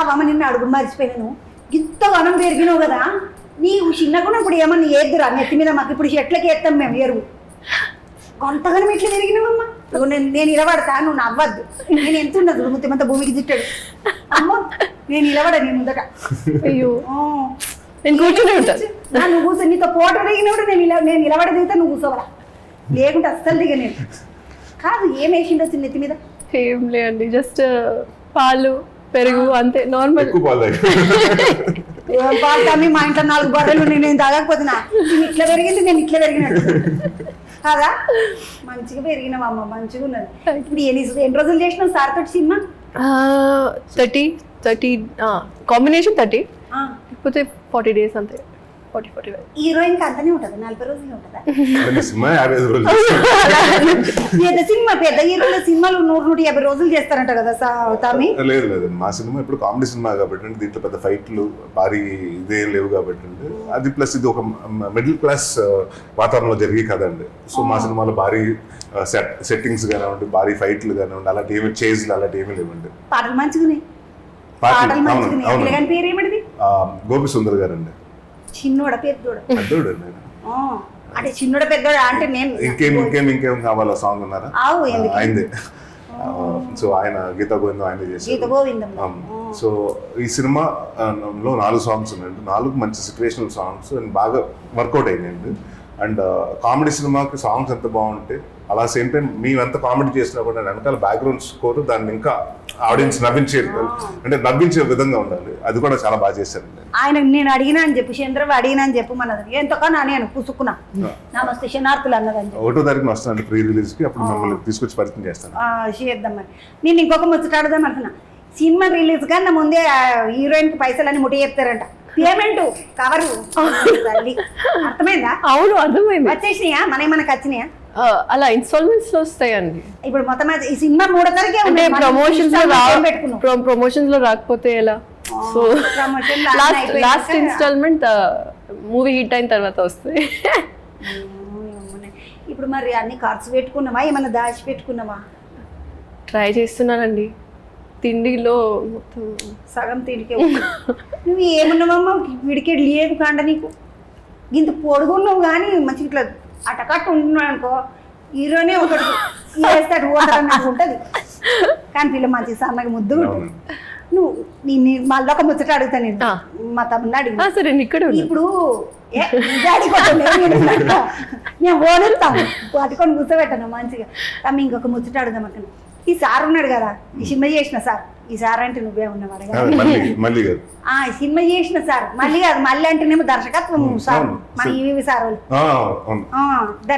అవమ్మ నిన్ను అడుగు మర్చిపోయాను, ఇంత వనం పెరిగినావు కదా, నీవు చిన్నగా ఇప్పుడు ఏమన్నా ఏద్దురా నెత్తి మీద, మాకు ఇప్పుడు చెట్లకి ఎత్తాం మేము ఎరువు, కొంతగానం ఎట్లా పెరిగినావమ్మా, నేను ఇలబడతా, నువ్వు నవ్వద్దు, నేను ఎంత ఉండదు ముత్యమంత భూమికి చుట్టాడు, అమ్మ నేను ఇలబడ నీ ముందట. అయ్యో నేను కూర్చునే ఉంటాను. నువ్వు కూర్చో, నీతో ఫోటో దిగినప్పుడు నేను ఇలబడ దిగుతా, నువ్వు కూర్చోవరా, లేకుంటే అస్సలు దిగ నేను కాదు. ఏం వేసిండో నెత్తి మీద? ఏం లేదండి, జస్ట్ పాలు పెరుగు అంతే, నార్మల్. పాలు తమ్మి, మా ఇంట్లో 4 గొర్రెలు నేను తాగకపోతున్నా, నేను ఇట్లా పెరిగింది, నేను ఇట్లా పెరిగినట్టు కదా. మంచిగా పెరిగినావమ్మ, మంచిగా ఉన్నది. ఇప్పుడు ఎన్ని రోజులు చేసినావు సార్ తోటి సినిమా? 30 కాంబినేషన్ 30, లేకపోతే 40 days అంతే, 40-45. హీరోయిన్ కి అంతనే ఉంటది, 40 రోజులే ఉంటదా? సినిమా 50 రోజులు. పెద్ద సినిమా, పెద్ద హీరోల సినిమాలు 100-150 రోజులు చేస్తారంట కదా తామి? లేదు లేదు, మా సినిమా ఇప్పుడు కామెడీ సినిమా కాబట్టి దీంట్లో పెద్ద ఫైట్లు భారీ ఇదే లేవు కాబట్టి అది, ప్లస్ ఇది ఒక మిడిల్ క్లాస్ వాతావరణంలో జరిగే కదండి. సో మా సినిమాలో భారీ సెట్టింగ్స్ కానివ్వండి, భారీ ఫైట్లు కానివ్వండి, అలాంటి ఏమి చేజ్లు అలాంటి ఏమీ లేవండి. పాటలు మంచిగున్నాయి, పాటలు మంచిగున్నాయి. పేరు ఏమిటిది? గోపి సుందర్ గారు అండి. చిన్నోడ పెద్దోడ? పెద్దోడు. అంటే చిన్నోడ పెద్దోడ అంటే నేను ఇంకేం కావాలా సాంగ్ ఉన్నారా? అయిందే. సో ఆయన గీతా గోవిందం ఆయన చేశారు. సో ఈ సినిమాలో 4 సాంగ్స్ ఉన్నాయండి, 4 మంచి సిచ్యువేషనల్ సాంగ్స్ అండ్ బాగా వర్కౌట్ అయినాయండి. అండ్ కామెడీ సినిమాకి సాంగ్స్ ఎంత బాగుంటే అలా సేమ్ టైం మేము ఎంత కామెడీ చేసినా కూడా వెనకాల బ్యాక్గ్రౌండ్ స్కోర్ దాన్ని ఇంకా ఆడియన్స్ నవ్వించే విధంగా ఉండాలి. అది కూడా చాలా బాగా చేశారండి. ఆయన నేను అడిగినా అని చెప్పు, చంద్రబాబు అడిగినా అని చెప్పు, మనది ఎంతకన్నా నేను పుసుకున్నా. నమస్తే శనార్థులు అన్నదని 1వ తారీఖున వస్తానండి ప్రీ రిలీజ్ కి, అప్పుడు మిమ్మల్ని తీసుకొచ్చి పరిచయం చేస్తాను. చేద్దామని నేను ఇంకొక ముచ్చట అడుగుదాం అనుకున్నా. సినిమా రిలీజ్ కన్నా ముందే హీరోయిన్ కి పైసలన్నీ ముట్టి చెప్తారంట, పేమెంట్ కవరు. అర్థమైందా? అవును అర్థమైంది. వచ్చేసినాయా? మనకి వచ్చినాయా? అలా ఇన్స్టాల్మెంట్స్ లో వస్తాయండి. ఇప్పుడు మొత్తం ఈ సినిమా 3వ తారీఖే అంటే ప్రమోషన్స్ లో రాకపోతే ఎలా? So last instalment movie hit అయిన తర్వాత వస్తాయి. ఇప్పుడు మరి అన్ని ఖర్చు పెట్టుకున్నావా, ఏమన్నా దాచి పెట్టుకున్నావా? ట్రై చేస్తున్నానండి, తిండిలో మొత్తం సగం తిండికే. నువ్వు ఏమన్నావమ్మా, విడికేడు లేదు కాండ నీకు, ఇంత పొడుగున్నావు కానీ మంచి ఇట్లా అటకట్టు ఉంటున్నావు అనుకో, హీరోనే ఒకటి వేస్తాడు ఓటరన్నట్టు ఉంటుంది. కానీ పిల్ల మంచి సన్నగా ముద్దు ఉంటుంది. నువ్వు మళ్ళీ ఒక ముచ్చట అడుగుతాను నేను, మా తమ్ముడిని అడిగి. సరే ఇక్కడ ఇప్పుడు మేము ఓడుతాము పట్టుకొని కూర్చోబెట్టాను మంచిగా. తమ్మి ఇంకొక ముచ్చట అడుగుదాం అక్కడ. ఈ సార్ ఉన్నాడు కదా, ఈ సినిమా చేసిన సార్, ఈ సార్ అంటే నువ్వే ఉన్నావు అడగా. ఈ సినిమా చేసిన సార్, మళ్ళీ కాదు, మళ్ళీ అంటేనేమో దర్శకత్వం సార్, మన ఈవి సార్ వాళ్ళు